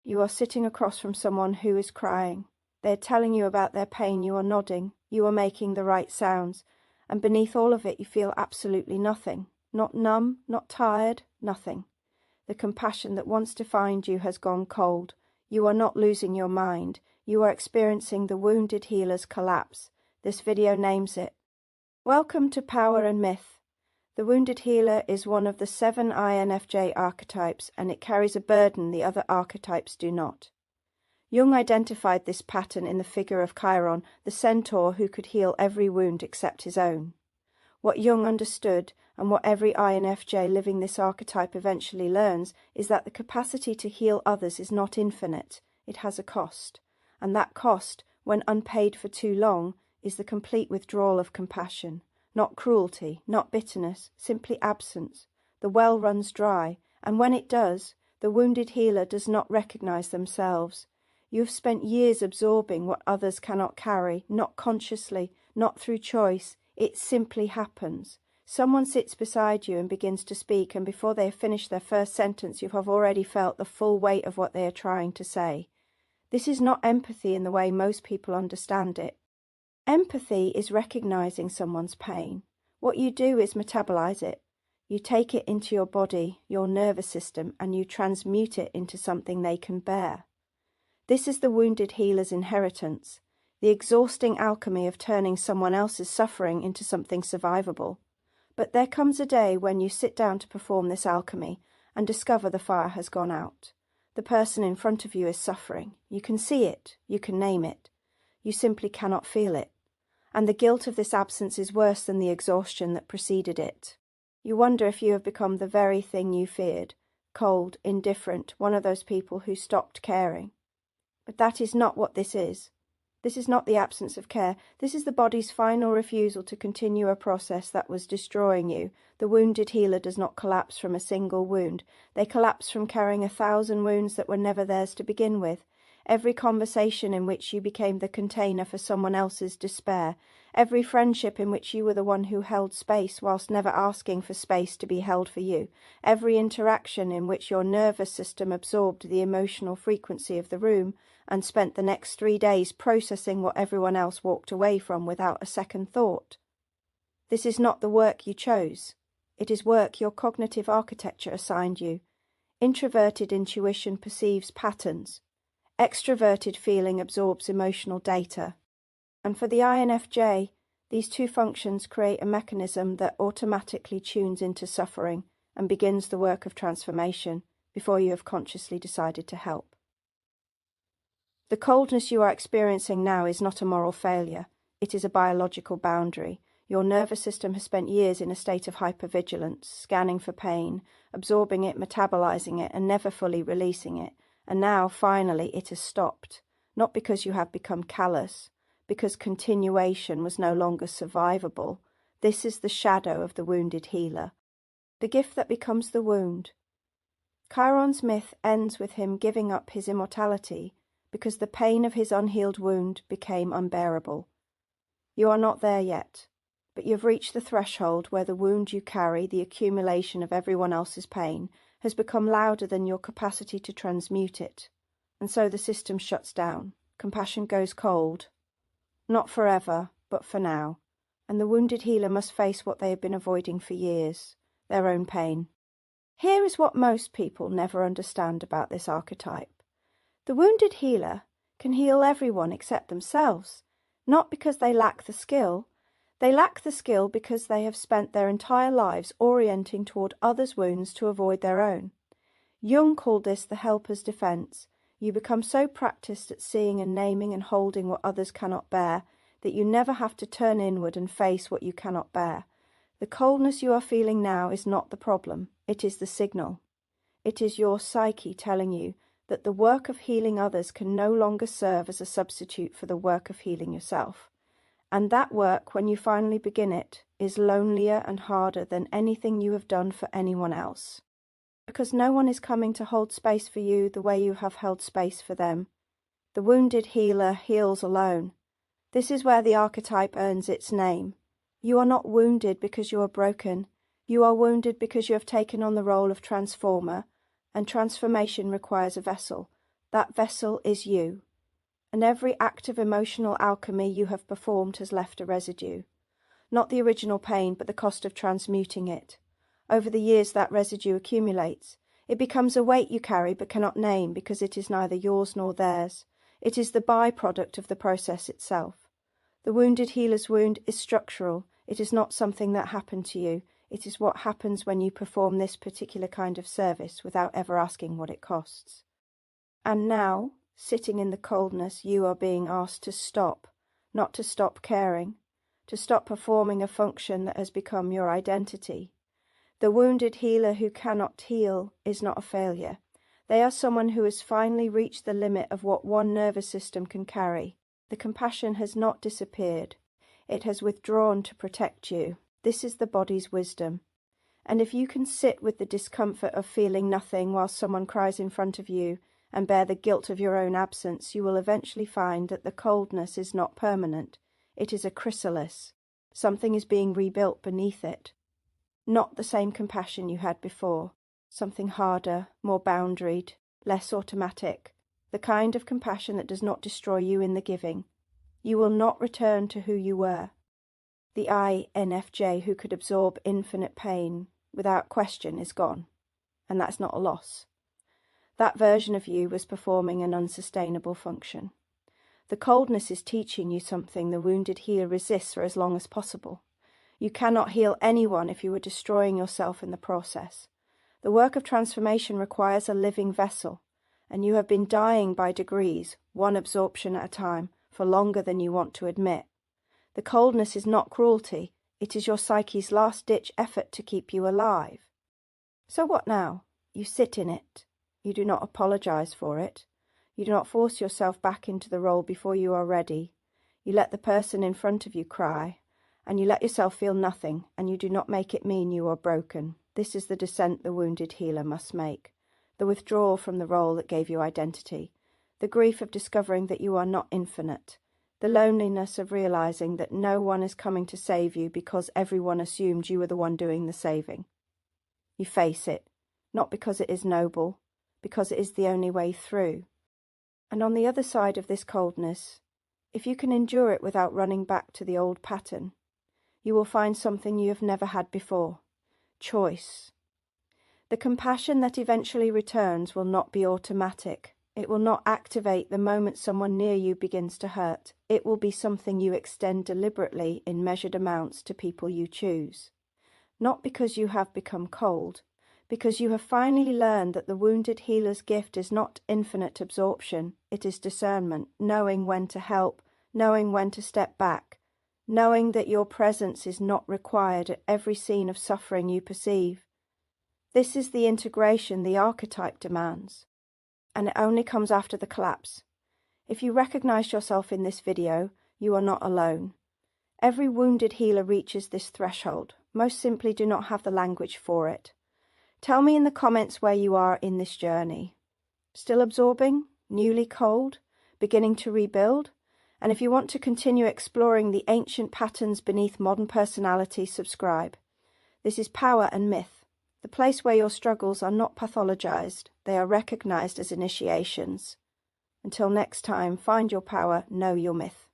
You are sitting across from someone who is crying. They are telling you about their pain. You are nodding. You are making the right sounds. And beneath all of it, you feel absolutely nothing. Not numb, not tired, nothing. The compassion that once defined you has gone cold. You are not losing your mind. You are experiencing the wounded healer's collapse. This video names it. Welcome to Power and Myth. The wounded healer is one of the 7 INFJ archetypes, and it carries a burden the other archetypes do not. Jung identified this pattern in the figure of Chiron, the centaur who could heal every wound except his own. What Jung understood, and what every INFJ living this archetype eventually learns, is that the capacity to heal others is not infinite. It has a cost. And that cost, when unpaid for too long, is the complete withdrawal of compassion. Not cruelty, not bitterness, simply absence. The well runs dry, and when it does, the wounded healer does not recognize themselves. You have spent years absorbing what others cannot carry, not consciously, not through choice. It simply happens. Someone sits beside you and begins to speak, and before they have finished their first sentence, you have already felt the full weight of what they are trying to say. This is not empathy in the way most people understand it. Empathy is recognizing someone's pain. What you do is metabolize it. You take it into your body, your nervous system, and you transmute it into something they can bear. This is the wounded healer's inheritance, the exhausting alchemy of turning someone else's suffering into something survivable. But there comes a day when you sit down to perform this alchemy and discover the fire has gone out. The person in front of you is suffering. You can see it, you can name it. You simply cannot feel it. And the guilt of this absence is worse than the exhaustion that preceded it. You wonder if you have become the very thing you feared, cold, indifferent, one of those people who stopped caring. But that is not what this is. This is not the absence of care. This is the body's final refusal to continue a process that was destroying you. The wounded healer does not collapse from a single wound. They collapse from carrying 1,000 wounds that were never theirs to begin with. Every conversation in which you became the container for someone else's despair. Every friendship in which you were the one who held space whilst never asking for space to be held for you. Every interaction in which your nervous system absorbed the emotional frequency of the room and spent the next 3 days processing what everyone else walked away from without a second thought. This is not the work you chose. It is work your cognitive architecture assigned you. Introverted intuition perceives patterns. Extroverted feeling absorbs emotional data. And for the INFJ, these two functions create a mechanism that automatically tunes into suffering and begins the work of transformation before you have consciously decided to help. The coldness you are experiencing now is not a moral failure. It is a biological boundary. Your nervous system has spent years in a state of hypervigilance, scanning for pain, absorbing it, metabolizing it, and never fully releasing it. And now, finally, it has stopped. Not because you have become callous, because continuation was no longer survivable. This is the shadow of the wounded healer. The gift that becomes the wound. Chiron's myth ends with him giving up his immortality because the pain of his unhealed wound became unbearable. You are not there yet, but you've reached the threshold where the wound you carry, the accumulation of everyone else's pain, has become louder than your capacity to transmute it. And so the system shuts down. Compassion goes cold. Not forever, but for now. And the wounded healer must face what they have been avoiding for years, their own pain. Here is what most people never understand about this archetype. The wounded healer can heal everyone except themselves, not because they lack the skill. They lack the skill because they have spent their entire lives orienting toward others' wounds to avoid their own. Jung called this the helper's defense. You become so practiced at seeing and naming and holding what others cannot bear that you never have to turn inward and face what you cannot bear. The coldness you are feeling now is not the problem. It is the signal. It is your psyche telling you that the work of healing others can no longer serve as a substitute for the work of healing yourself. And that work, when you finally begin it, is lonelier and harder than anything you have done for anyone else. Because no one is coming to hold space for you the way you have held space for them. The wounded healer heals alone. This is where the archetype earns its name. You are not wounded because you are broken. You are wounded because you have taken on the role of transformer, and transformation requires a vessel. That vessel is you, and every act of emotional alchemy you have performed has left a residue. Not the original pain, but the cost of transmuting it. Over the years that residue accumulates. It becomes a weight you carry but cannot name because it is neither yours nor theirs. It is the byproduct of the process itself. The wounded healer's wound is structural. It is not something that happened to you. It is what happens when you perform this particular kind of service without ever asking what it costs. And now, sitting in the coldness, you are being asked to stop, not to stop caring, to stop performing a function that has become your identity. The wounded healer who cannot heal is not a failure. They are someone who has finally reached the limit of what one nervous system can carry. The compassion has not disappeared. It has withdrawn to protect you. This is the body's wisdom. And if you can sit with the discomfort of feeling nothing while someone cries in front of you and bear the guilt of your own absence, you will eventually find that the coldness is not permanent. It is a chrysalis. Something is being rebuilt beneath it. Not the same compassion you had before. Something harder, more boundaried, less automatic. The kind of compassion that does not destroy you in the giving. You will not return to who you were. The INFJ who could absorb infinite pain without question is gone. And that's not a loss. That version of you was performing an unsustainable function. The coldness is teaching you something the wounded healer resists for as long as possible. You cannot heal anyone if you are destroying yourself in the process. The work of transformation requires a living vessel, and you have been dying by degrees, one absorption at a time, for longer than you want to admit. The coldness is not cruelty, it is your psyche's last-ditch effort to keep you alive. So what now? You sit in it. You do not apologize for it. You do not force yourself back into the role before you are ready. You let the person in front of you cry, and you let yourself feel nothing, and you do not make it mean you are broken. This is the descent the wounded healer must make. The withdrawal from the role that gave you identity. The grief of discovering that you are not infinite. The loneliness of realizing that no one is coming to save you because everyone assumed you were the one doing the saving. You face it, not because it is noble, because it is the only way through. And on the other side of this coldness, if you can endure it without running back to the old pattern, you will find something you have never had before. Choice. The compassion that eventually returns will not be automatic. It will not activate the moment someone near you begins to hurt. It will be something you extend deliberately in measured amounts to people you choose. Not because you have become cold, because you have finally learned that the wounded healer's gift is not infinite absorption, it is discernment, knowing when to help, knowing when to step back, knowing that your presence is not required at every scene of suffering you perceive. This is the integration the archetype demands, and it only comes after the collapse. If you recognize yourself in this video, you are not alone. Every wounded healer reaches this threshold, most simply do not have the language for it. Tell me in the comments where you are in this journey. Still absorbing? Newly cold? Beginning to rebuild? And if you want to continue exploring the ancient patterns beneath modern personality, subscribe. This is Power and Myth, the place where your struggles are not pathologized, they are recognized as initiations. Until next time, find your power, know your myth.